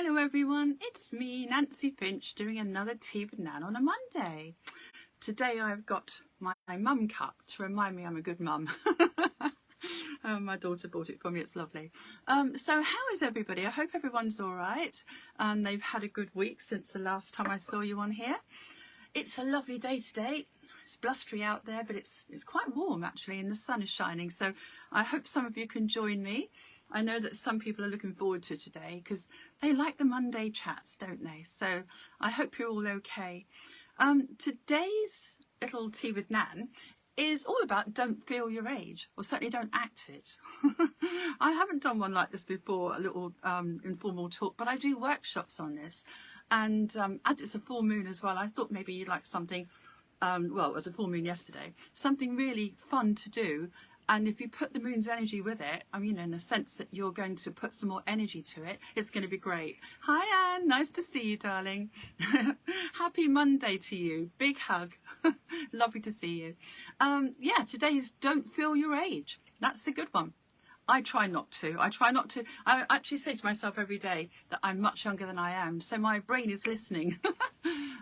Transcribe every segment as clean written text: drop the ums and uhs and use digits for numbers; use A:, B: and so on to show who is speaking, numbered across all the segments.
A: Hello everyone, it's me, Nancy Finch, doing another Tea with Nan on a Monday. Today I've got my mum cup to remind me I'm a good mum. My daughter bought it for me, it's lovely. So how is everybody? I hope everyone's all right and they've had a good week since the last time I saw you on here. It's a lovely day today. It's blustery out there, but it's quite warm actually, and the sun is shining. So I hope some of you can join me. I know that some people are looking forward to today because they like the Monday chats, don't they? So I hope you're all okay. Today's little Tea with Nan is all about don't feel your age, or certainly don't act it. I haven't done one like this before, a little informal talk, but I do workshops on this. And as it's a full moon as well, I thought maybe you'd like something, well, it was a full moon yesterday, something really fun to do. And if you put the moon's energy with it, I mean, in the sense that you're going to put some more energy to it, it's going to be great. Hi, Anne. Nice to see you, darling. Happy Monday to you. Big hug. Lovely to see you. Yeah, today's don't feel your age. That's a good one. I try not to. I actually say to myself every day that I'm much younger than I am. So my brain is listening.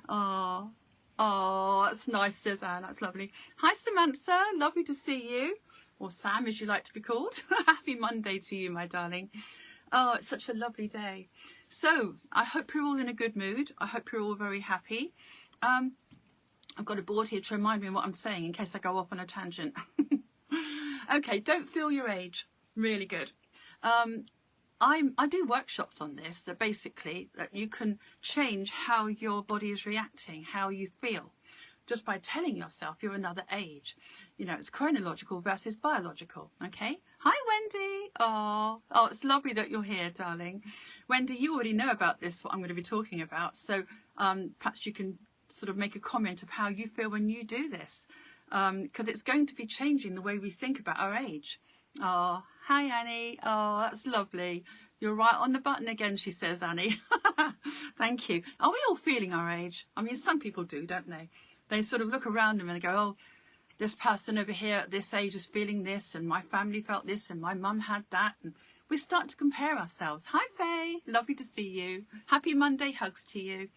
A: Oh, that's nice, says Anne. That's lovely. Hi, Samantha. Lovely to see you. Or Sam, as you like to be called. Happy Monday to you, my darling. Oh, it's such a lovely day. So I hope you're all in a good mood. I hope you're all very happy. I've got a board here to remind me of what I'm saying in case I go off on a tangent. Okay, don't feel your age. Really good. I do workshops on this, that basically that you can change how your body is reacting, how you feel, just by telling yourself you're another age. You know, it's chronological versus biological, okay? Hi, Wendy. Oh, it's lovely that you're here, darling. Wendy, you already know about this, what I'm going to be talking about. So perhaps you can sort of make a comment of how you feel when you do this, because it's going to be changing the way we think about our age. Oh, hi, Annie. Oh, that's lovely. You're right on the button again, she says, Annie. Thank you. Are we all feeling our age? I mean, some people do, don't they? They sort of look around them and they go, oh, this person over here at this age is feeling this, and my family felt this, and my mum had that. And we start to compare ourselves. Hi, Faye. Lovely to see you. Happy Monday. Hugs to you.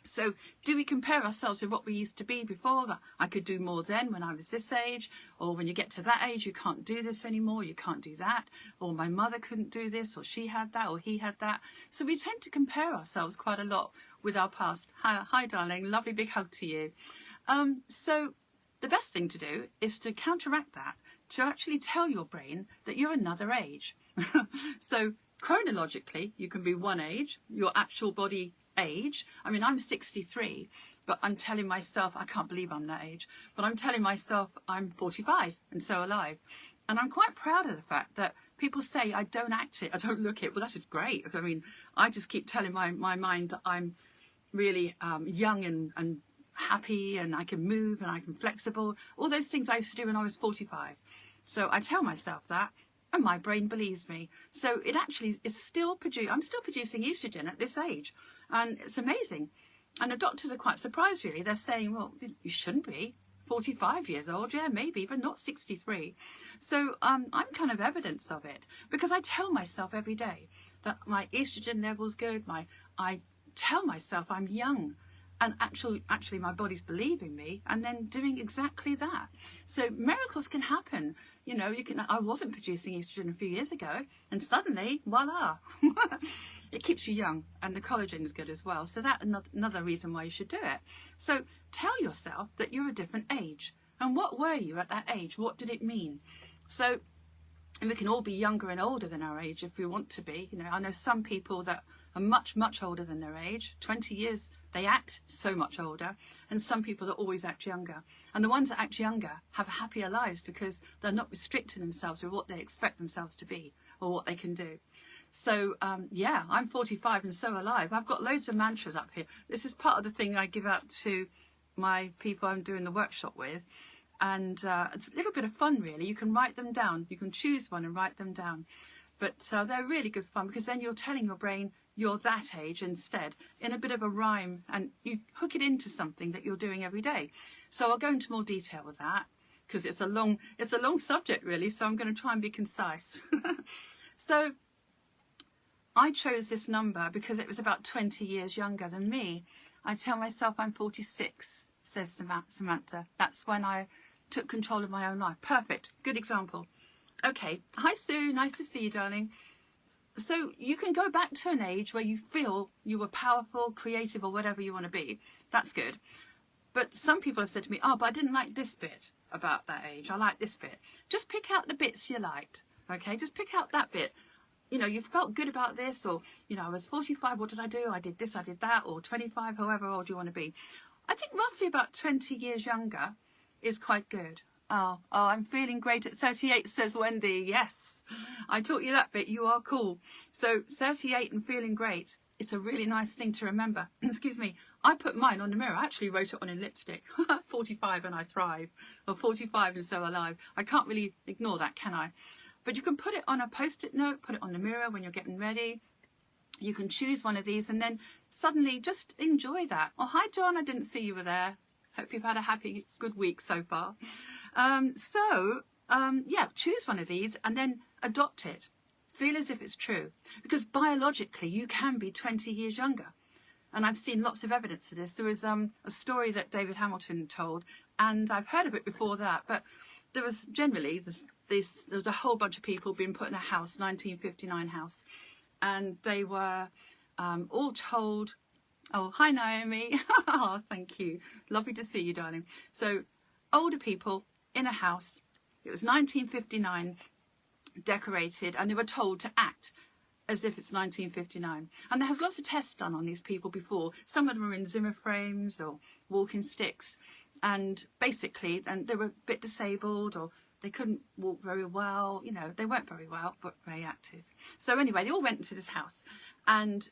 A: So do we compare ourselves with what we used to be before? I could do more then when I was this age, or when you get to that age, you can't do this anymore, you can't do that, or my mother couldn't do this, or she had that, or he had that. So we tend to compare ourselves quite a lot with our past. Hi, darling. Lovely big hug to you. So the best thing to do is to counteract that, to actually tell your brain that you're another age. So chronologically, you can be one age, your actual body age. I mean, I'm 63, but I'm telling myself, I can't believe I'm that age, but I'm telling myself I'm 45 and so alive. And I'm quite proud of the fact that people say I don't act it, I don't look it. Well, that is great. I mean, I just keep telling my mind that I'm really young and happy, and I can move and I can flexible. All those things I used to do when I was 45. So I tell myself that, and my brain believes me. So it actually is still I'm still producing estrogen at this age. And it's amazing. And the doctors are quite surprised, really. They're saying, well, you shouldn't be 45 years old. Yeah, maybe, but not 63. So I'm kind of evidence of it, because I tell myself every day that my estrogen level's good. I tell myself I'm young. And actually my body's believing me and then doing exactly that. So miracles can happen. You know, I wasn't producing estrogen a few years ago, and suddenly, voila, it keeps you young, and the collagen is good as well. So that's another reason why you should do it. So tell yourself that you're a different age. And what were you at that age? What did it mean? So, and we can all be younger and older than our age if we want to be. You know, I know some people that are much, much older than their age. 20 years, they act so much older. And some people that always act younger. And the ones that act younger have happier lives because they're not restricting themselves with what they expect themselves to be or what they can do. So, yeah, I'm 45 and so alive. I've got loads of mantras up here. This is part of the thing I give out to my people I'm doing the workshop with. And it's a little bit of fun, really. You can write them down. You can choose one and write them down. But they're really good fun, because then you're telling your brain you're that age instead, in a bit of a rhyme, and you hook it into something that you're doing every day. So I'll go into more detail with that, because it's a long subject, really. So I'm going to try and be concise. So I chose this number because it was about 20 years younger than me. I tell myself I'm 46, says Samantha. That's when I took control of my own life. Perfect. Good example. Okay. Hi, Sue. Nice to see you, darling. So you can go back to an age where you feel you were powerful, creative, or whatever you want to be. That's good. But some people have said to me, oh, but I didn't like this bit about that age. I like this bit. Just pick out the bits you liked. Okay. Just pick out that bit. You know, you felt good about this, or, you know, I was 45, what did I do? I did this, I did that, or 25, however old you want to be. I think roughly about 20 years younger is quite good. Oh, I'm feeling great at 38, says Wendy. Yes, I taught you that bit. You are cool. So 38 and feeling great. It's a really nice thing to remember. Excuse me. I put mine on the mirror. I actually wrote it on in lipstick. 45 and I thrive, or 45 and so alive. I can't really ignore that, can I? But you can put it on a post-it note, put it on the mirror when you're getting ready. You can choose one of these and then suddenly just enjoy that. Oh, hi, John. I didn't see you were there. Hope you've had a happy, good week so far. Yeah, choose one of these and then adopt it. Feel as if it's true. Because biologically, you can be 20 years younger. And I've seen lots of evidence of this. There was a story that David Hamilton told, and I've heard of it before that, but there was generally there was a whole bunch of people being put in a house, 1959 house, and they were all told, oh, hi, Naomi. Oh, thank you. Lovely to see you, darling. So older people in a house, it was 1959, decorated, and they were told to act as if it's 1959. And there was lots of tests done on these people before. Some of them were in Zimmer frames or walking sticks, and basically, and they were a bit disabled, or they couldn't walk very well. You know, they weren't very well, but very active. So anyway, they all went into this house, and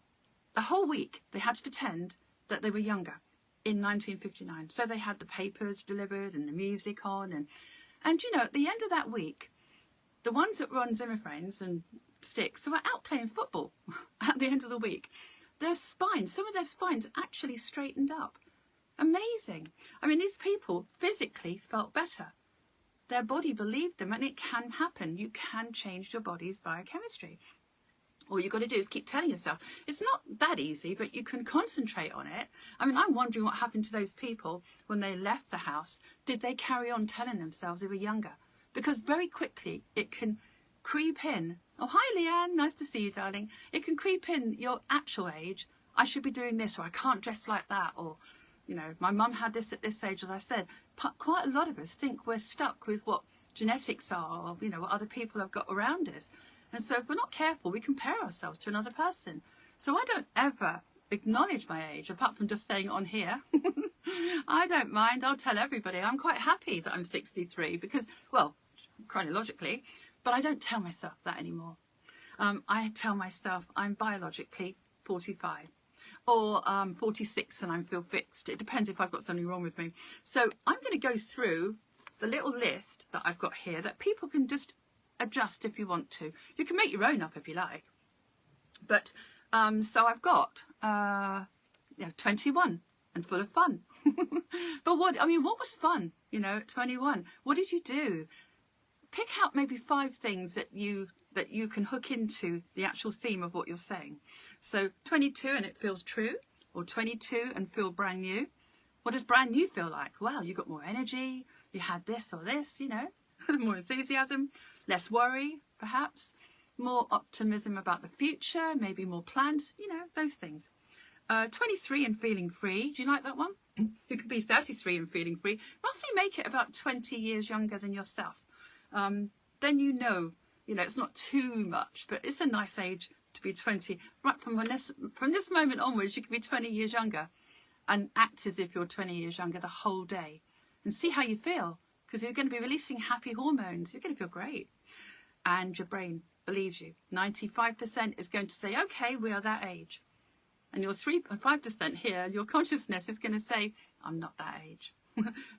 A: the whole week they had to pretend that they were younger in 1959. So they had the papers delivered and the music on, and you know, at the end of that week, the ones that were on Zimmer frames and sticks were out playing football at the end of the week. Their spines, some of their spines actually straightened up. Amazing. I mean, these people physically felt better. Their body believed them, and it can happen. You can change your body's biochemistry. All you've got to do is keep telling yourself. It's not that easy, but you can concentrate on it. I mean, I'm wondering what happened to those people when they left the house. Did they carry on telling themselves they were younger? Because very quickly it can creep in. Oh, hi, Leanne. Nice to see you, darling. It can creep in your actual age. I should be doing this, or I can't dress like that, or, you know, my mum had this at this age, as I said. Quite a lot of us think we're stuck with what genetics are, or, you know, what other people have got around us. And so if we're not careful, we compare ourselves to another person. So I don't ever acknowledge my age, apart from just saying it on here. I don't mind. I'll tell everybody. I'm quite happy that I'm 63 because, well, chronologically, but I don't tell myself that anymore. I tell myself I'm biologically 45 or 46 and I feel fixed. It depends if I've got something wrong with me. So I'm going to go through the little list that I've got here that people can just adjust if you want to. You can make your own up if you like. But so I've got 21 and full of fun. But what was fun, you know, at 21? What did you do? Pick out maybe 5 things that you can hook into the actual theme of what you're saying. So 22 and it feels true, or 22 and feel brand new. What does brand new feel like? Well, you got more energy, you had this or this, you know, more enthusiasm, less worry, perhaps, more optimism about the future, maybe more plans, you know, those things. 23 and feeling free. Do you like that one? You could be 33 and feeling free. Roughly make it about 20 years younger than yourself. Then you know, it's not too much, but it's a nice age to be 20. Right from this moment onwards, you can be 20 years younger and act as if you're 20 years younger the whole day and see how you feel, because you're going to be releasing happy hormones. You're going to feel great. And your brain believes you. 95% is going to say, okay, we are that age. And your 5% here, your consciousness is going to say, I'm not that age.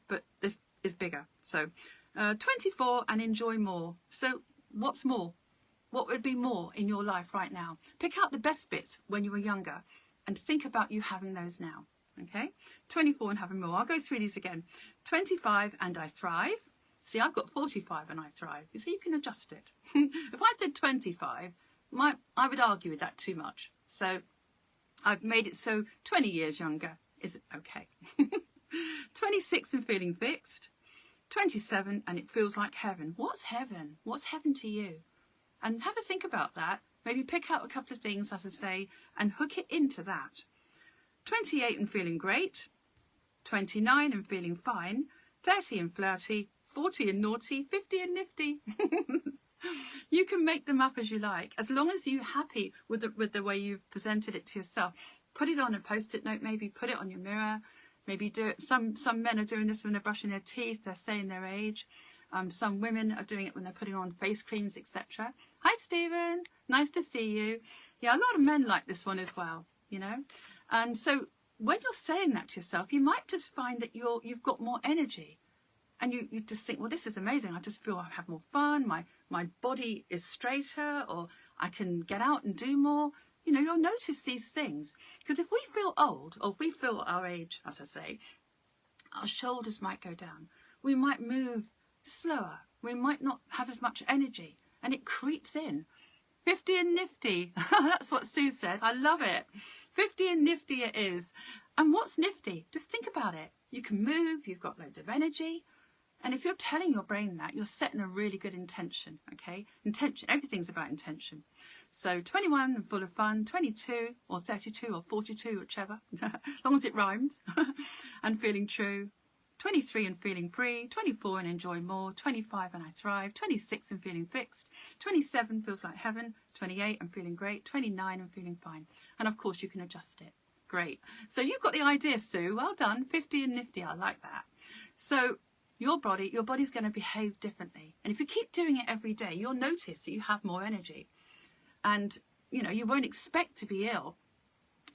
A: But this is bigger. So 24 and enjoy more. So what's more? What would be more in your life right now? Pick out the best bits when you were younger and think about you having those now. Okay? 24 and having more. I'll go through these again. 25 and I thrive. See, I've got 45 and I thrive. You see, you can adjust it. If I said 25, I would argue with that too much. So I've made it so 20 years younger is okay. 26 and feeling fixed. 27 and it feels like heaven. What's heaven? What's heaven to you? And have a think about that. Maybe pick out a couple of things, as I say, and hook it into that. 28 and feeling great. 29 and feeling fine. 30 and flirty. 40 and naughty. 50 and nifty. You can make them up as you like, as long as you're happy with the way you've presented it to yourself. Put it on a post-it note, maybe put it on your mirror. Maybe do it. Some men are doing this when they're brushing their teeth. They're saying their age. Some women are doing it when they're putting on face creams, etc. Hi, Stephen. Nice to see you. Yeah, a lot of men like this one as well, you know. And so when you're saying that to yourself, you might just find that you've got more energy. And you just think, well, this is amazing. I just feel I have more fun. My body is straighter, or I can get out and do more. You know, you'll notice these things. Because if we feel old, or if we feel our age, as I say, our shoulders might go down. We might move slower. We might not have as much energy. And it creeps in. 50 and nifty. That's what Sue said. I love it. 50 and nifty it is. And what's nifty? Just think about it. You can move. You've got loads of energy. And if you're telling your brain that, you're setting a really good intention, okay? Intention, everything's about intention. So 21 and full of fun, 22 or 32 or 42, whichever, as long as it rhymes, and feeling true. 23 and feeling free, 24 and enjoy more, 25 and I thrive, 26 and feeling fixed, 27 feels like heaven, 28 and feeling great, 29 and feeling fine. And of course you can adjust it. Great. So you've got the idea, Sue. Well done. 50 and nifty. I like that. So your body's going to behave differently. And if you keep doing it every day, you'll notice that you have more energy. And, you know, you won't expect to be ill.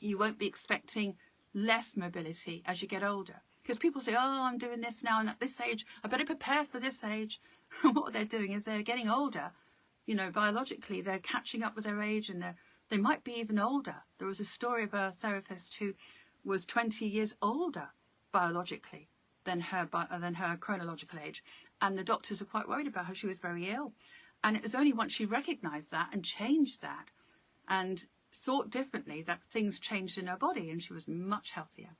A: You won't be expecting less mobility as you get older. Because people say, oh, I'm doing this now and at this age, I better prepare for this age. What they're doing is they're getting older. You know, biologically, they're catching up with their age, and they might be even older. There was a story of a therapist who was 20 years older biologically than her chronological age. And the doctors were quite worried about her. She was very ill. And it was only once she recognised that and changed that and thought differently that things changed in her body, and she was much healthier.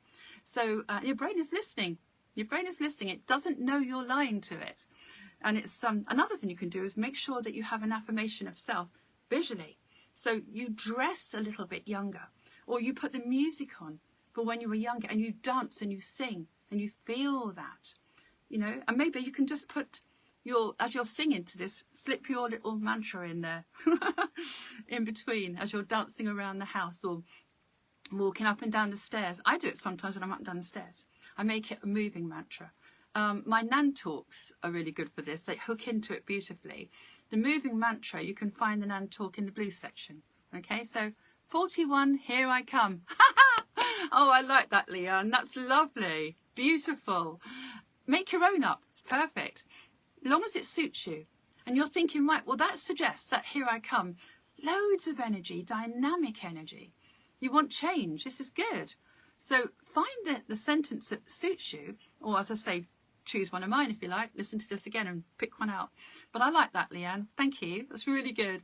A: So your brain is listening. Your brain is listening. It doesn't know you're lying to it. And it's another thing you can do is make sure that you have an affirmation of self visually. So you dress a little bit younger, or you put the music on for when you were younger, and you dance and you sing and you feel that, you know. And maybe you can just put as you're singing to this, slip your little mantra in there in between as you're dancing around the house or walking up and down the stairs. I do it sometimes when I'm up and down the stairs. I make it a moving mantra. My Nan talks are really good for this. They hook into it beautifully. The moving mantra, you can find the Nan talk in the blue section. Okay, so 41, here I come. Oh, I like that, Leanne. That's lovely. Beautiful. Make your own up. It's perfect. As long as it suits you. And you're thinking, right, well, that suggests that here I come. Loads of energy, dynamic energy. You want change. This is good. So find the sentence that suits you, or as I say, choose one of mine if you like. Listen to this again and pick one out. But I like that, Leanne. Thank you. That's really good.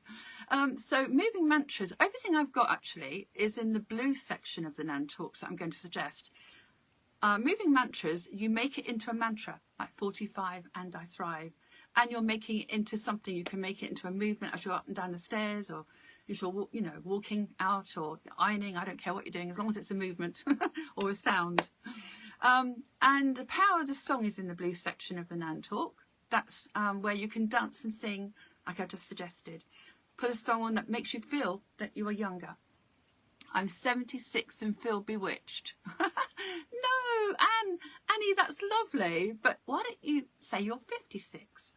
A: So moving mantras, everything I've got actually is in the blue section of the Nan Talks that I'm going to suggest. Moving mantras, you make it into a mantra, like 45 and I thrive. And you're making it into something. You can make it into a movement as you're up and down the stairs, or as you're, you know, walking out or ironing. I don't care what you're doing, as long as it's a movement or a sound. And the power of the song is in the blue section of the Nan Talk. That's where you can dance and sing, like I just suggested. Put a song on that makes you feel that you are younger. I'm 76 and feel bewitched. No, Annie, that's lovely. But why don't you say you're 56?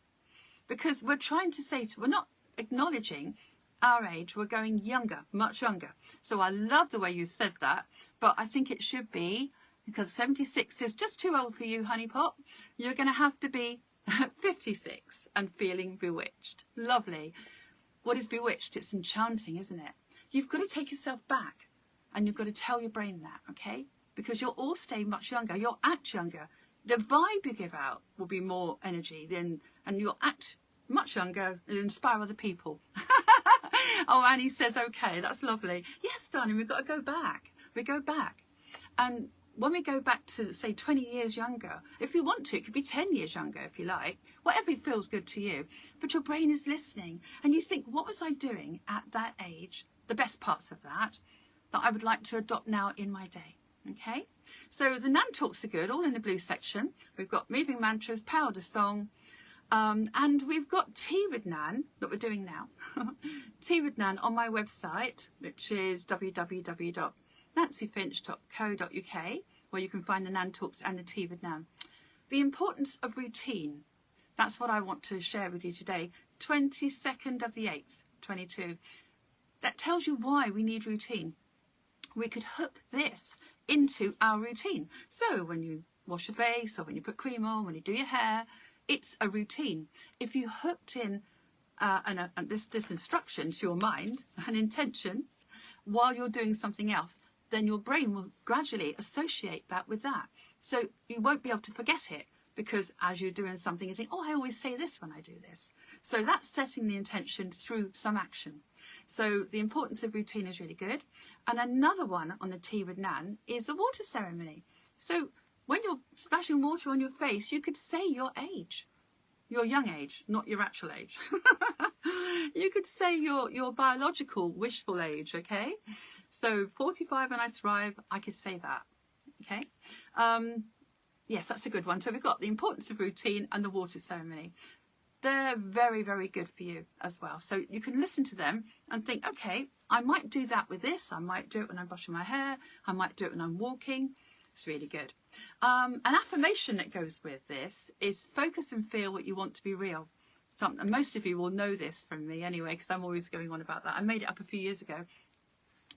A: Because we're trying to say, we're not acknowledging our age, we're going younger, much younger. So I love the way you said that, but I think it should be, because 76 is just too old for you, honey pot. You're going to have to be 56 and feeling bewitched. Lovely. What is bewitched? It's enchanting, isn't it? You've got to take yourself back, and you've got to tell your brain that, okay? Because you'll all stay much younger. You'll act younger. The vibe you give out will be more energy, and you'll act much younger and inspire other people. Oh, Annie says, okay, that's lovely. Yes, darling, we've got to go back. We go back. And when we go back to, say, 20 years younger, if you want to, it could be 10 years younger if you like, whatever feels good to you. But your brain is listening and you think, what was I doing at that age? The best parts of that I would like to adopt now in my day. Okay? So the Nan Talks are good, all in the blue section. We've got moving mantras, power of the song, and we've got Tea with Nan that we're doing now. Tea with Nan on my website, which is www.nancyfinch.co.uk, where you can find the Nan Talks and the Tea with Nan. The importance of routine. That's what I want to share with you today. 22nd of the 8th, 22. That tells you why we need routine. We could hook this into our routine. So when you wash your face, or when you put cream on, when you do your hair, it's a routine. If you hooked in this instruction to your mind, an intention, while you're doing something else, then your brain will gradually associate that with that. So you won't be able to forget it, because as you're doing something, you think, oh, I always say this when I do this. So that's setting the intention through some action. So the importance of routine is really good. And another one on the Tea with Nan is the water ceremony. So when you're splashing water on your face, you could say your age, your young age, not your actual age. You could say your biological wishful age, okay? So 45 and I thrive, I could say that, okay? Yes, that's a good one. So we've got the importance of routine and the water ceremony. They're very, very good for you as well. So you can listen to them and think, okay, I might do that with this. I might do it when I'm brushing my hair. I might do it when I'm walking. It's really good. An affirmation that goes with this is focus and feel what you want to be real. And most of you will know this from me anyway, because I'm always going on about that. I made it up a few years ago.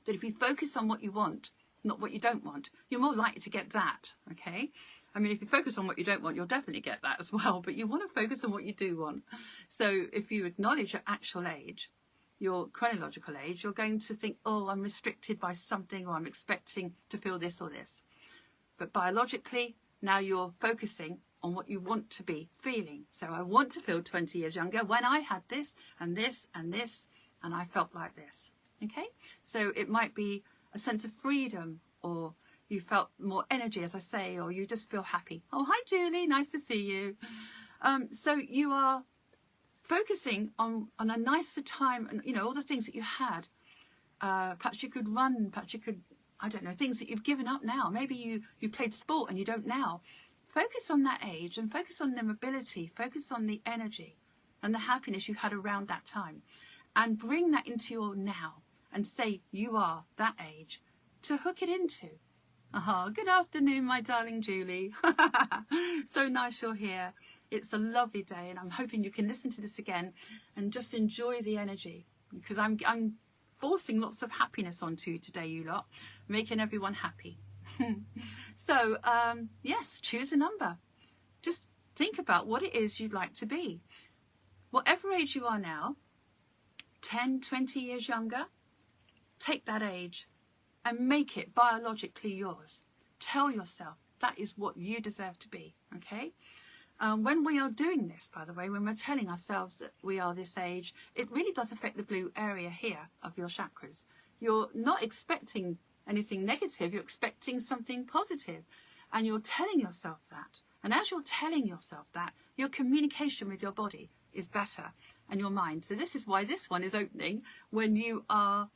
A: That if you focus on what you want, not what you don't want, you're more likely to get that, okay? I mean, if you focus on what you don't want, you'll definitely get that as well, but you want to focus on what you do want. So if you acknowledge your actual age, your chronological age, you're going to think, oh, I'm restricted by something, or I'm expecting to feel this or this. But biologically, now you're focusing on what you want to be feeling. So I want to feel 20 years younger when I had this and this and this, and I felt like this, okay? So it might be a sense of freedom, or you felt more energy, as I say, or you just feel happy. Oh, hi, Julie. Nice to see you. So you are focusing on a nicer time, and, you know, all the things that you had. Perhaps you could run, perhaps you could, I don't know, things that you've given up now. Maybe you played sport and you don't now. Focus on that age and focus on the mobility, focus on the energy and the happiness you had around that time, and bring that into your now and say you are that age to hook it into. Good afternoon, my darling Julie. So nice you're here. It's a lovely day, and I'm hoping you can listen to this again and just enjoy the energy, because I'm forcing lots of happiness onto you today, you lot, making everyone happy. So, yes, choose a number. Just think about what it is you'd like to be. Whatever age you are now, 10, 20 years younger, take that age and make it biologically yours. Tell yourself that is what you deserve to be, okay? When we are doing this, by the way, when we're telling ourselves that we are this age, it really does affect the blue area here of your chakras. You're not expecting anything negative, you're expecting something positive, and you're telling yourself that. And as you're telling yourself that, your communication with your body is better, and your mind. So this is why this one is opening when you are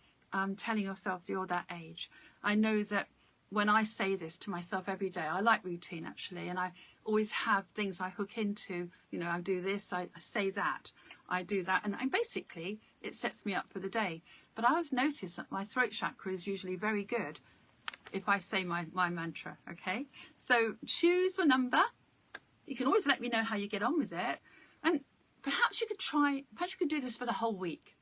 A: telling yourself you're that age. I know that when I say this to myself every day, I like routine actually, and I always have things I hook into. You know, I do this, I say that, I do that, and basically it sets me up for the day. But I always notice that my throat chakra is usually very good if I say my mantra, okay? So choose a number. You can always let me know how you get on with it. And perhaps you could do this for the whole week.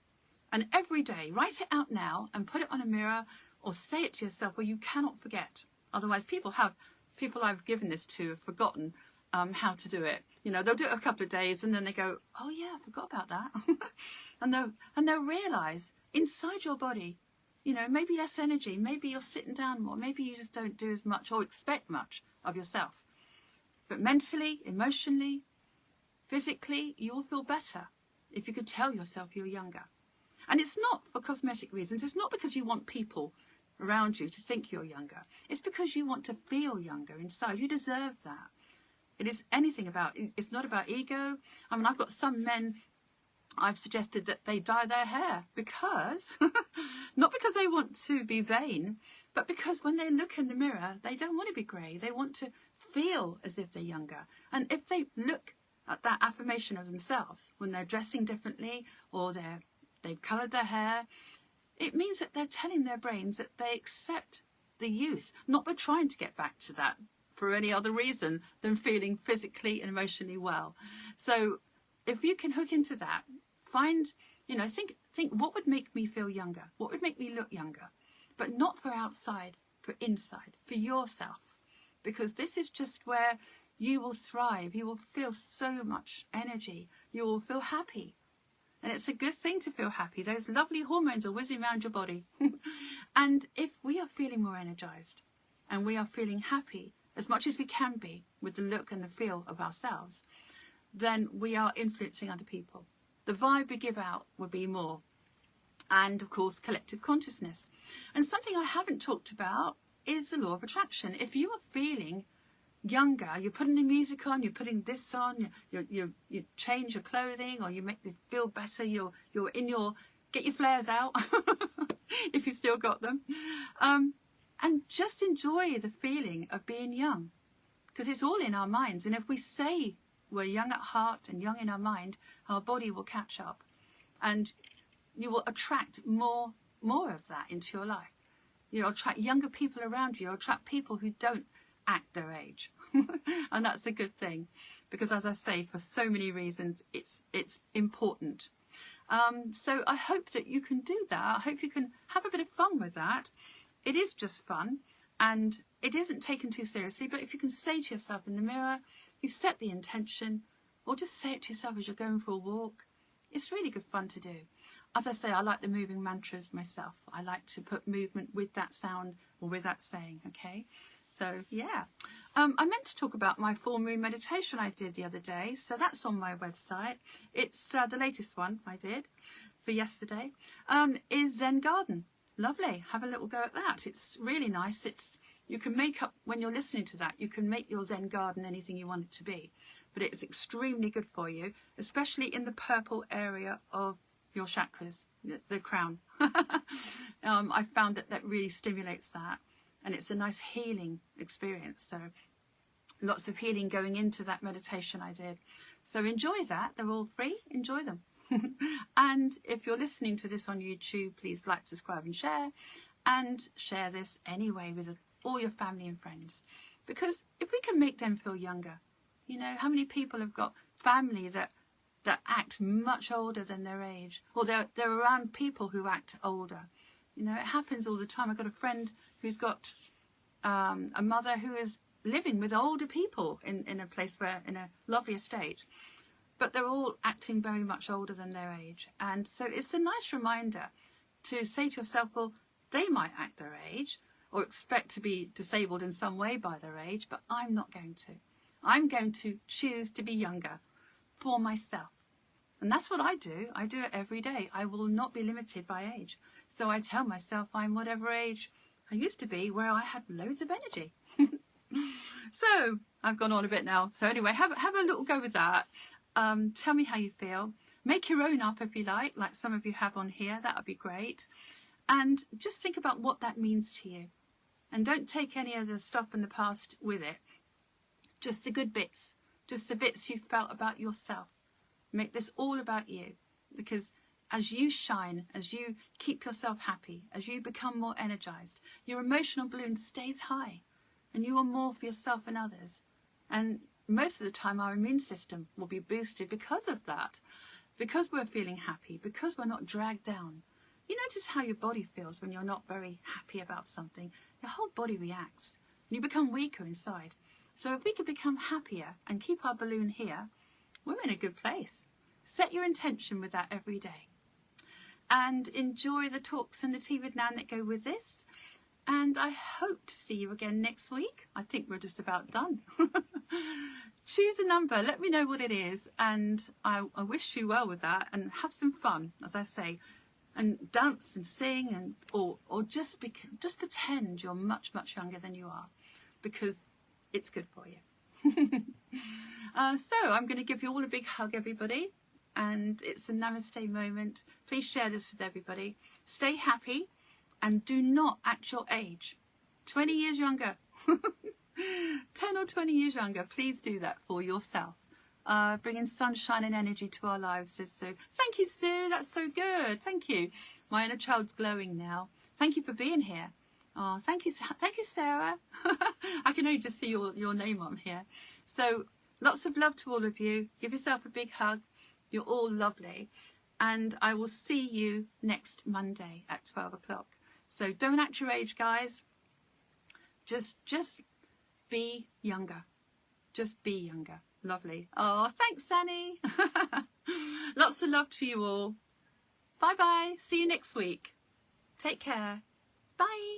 A: And every day, write it out now and put it on a mirror, or say it to yourself where you cannot forget. Otherwise, people I've given this to have forgotten how to do it. You know, they'll do it a couple of days and then they go, oh yeah, I forgot about that. and they'll realise inside your body, you know, maybe less energy, maybe you're sitting down more, maybe you just don't do as much or expect much of yourself. But mentally, emotionally, physically, you'll feel better if you could tell yourself you're younger. And it's not for cosmetic reasons. It's not because you want people around you to think you're younger. It's because you want to feel younger inside. You deserve that. It is anything about, it's not about ego. I mean, I've got some men, I've suggested that they dye their hair because, not because they want to be vain, but because when they look in the mirror, they don't want to be grey. They want to feel as if they're younger. And if they look at that affirmation of themselves when they're dressing differently or they've coloured their hair, it means that they're telling their brains that they accept the youth, not by trying to get back to that for any other reason than feeling physically and emotionally well. So if you can hook into that, find, think what would make me feel younger? What would make me look younger? But not for outside, for inside, for yourself. Because this is just where you will thrive. You will feel so much energy. You will feel happy. And it's a good thing to feel happy. Those lovely hormones are whizzing around your body. And if we are feeling more energized and we are feeling happy as much as we can be with the look and the feel of ourselves, then we are influencing other people. The vibe we give out will be more. And of course, collective consciousness. And something I haven't talked about is the law of attraction. If you are feeling younger, you're putting the music on, you're putting this on, you change your clothing, or you make you feel better, you're in your, get your flares out if you still got them, and just enjoy the feeling of being young, because it's all in our minds. And if we say we're young at heart and young in our mind, our body will catch up, and you will attract more of that into your life. You'll attract younger people around you. You'll attract people who don't act their age. And that's a good thing, because as I say, for so many reasons, it's important. So I hope that you can do that. I hope you can have a bit of fun with that. It is just fun, and it isn't taken too seriously. But if you can say to yourself in the mirror, you set the intention, or just say it to yourself as you're going for a walk. It's really good fun to do. As I say, I like the moving mantras myself. I like to put movement with that sound or with that saying, okay? So, yeah. I meant to talk about my full moon meditation I did the other day. So that's on my website. It's the latest one I did for yesterday. Is Zen Garden. Lovely. Have a little go at that. It's really nice. You can make up, when you're listening to that, you can make your Zen Garden anything you want it to be. But it's extremely good for you, especially in the purple area of your chakras, the crown. I found that really stimulates that, and it's a nice healing experience. So lots of healing going into that meditation I did. So enjoy that. They're all free. Enjoy them. And if you're listening to this on YouTube, please like, subscribe and share this anyway with all your family and friends, because if we can make them feel younger, how many people have got family that act much older than their age, or they're around people who act older. It happens all the time. I've got a friend who's got a mother who is living with older people in a place in a lovely estate, but they're all acting very much older than their age. And so it's a nice reminder to say to yourself, well, they might act their age or expect to be disabled in some way by their age, but I'm not going to. I'm going to choose to be younger for myself. And that's what I do. I do it every day. I will not be limited by age. So I tell myself I'm whatever age I used to be, where I had loads of energy. So I've gone on a bit now. So anyway, have a little go with that. Tell me how you feel. Make your own up if you like some of you have on here. That would be great. And just think about what that means to you. And don't take any of the stuff in the past with it. Just the good bits. Just the bits you felt about yourself. Make this all about you, because as you shine, as you keep yourself happy, as you become more energized, your emotional balloon stays high, and you are more for yourself and others. And most of the time our immune system will be boosted because of that, because we're feeling happy, because we're not dragged down. You notice how your body feels when you're not very happy about something. Your whole body reacts, and you become weaker inside. So if we could become happier and keep our balloon here, we're in a good place. Set your intention with that every day. And enjoy the talks and the tea with Nan that go with this. And I hope to see you again next week. I think we're just about done. Choose a number. Let me know what it is. And I wish you well with that. And have some fun, as I say.
B: and dance and sing, and or just pretend you're much younger than you are, because it's good for you. So I'm going to give you all a big hug, everybody, and it's a namaste moment. Please share this with everybody. Stay happy and do not act your age. 20 years younger, 10 or 20 years younger, please do that for yourself. Bringing sunshine and energy to our lives, says Sue. Thank you, Sue. That's so good. Thank you. My inner child's glowing now. Thank you for being here. Oh, thank you, Sarah. I can only just see your name on here. So lots of love to all of you. Give yourself a big hug. You're all lovely. And I will see you next Monday at 12 o'clock. So don't act your age, guys. Just be younger. Just be younger. Lovely. Oh, thanks, Annie. Lots of love to you all. Bye bye. See you next week. Take care. Bye.